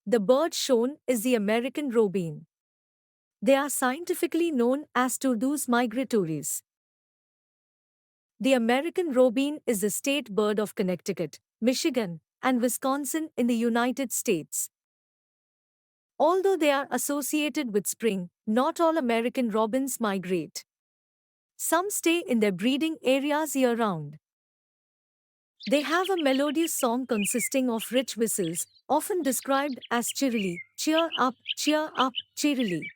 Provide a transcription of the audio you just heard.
The bird shown is the American robin. They are scientifically known as turdus migratoris. The American robin is the state bird of Connecticut, Michigan, and Wisconsin in the United States. Although they are associated with spring, not all American robins migrate. Some stay in their breeding areas year round. They have a melodious song consisting of rich whistles, often described as cheerily, cheer up, cheerily.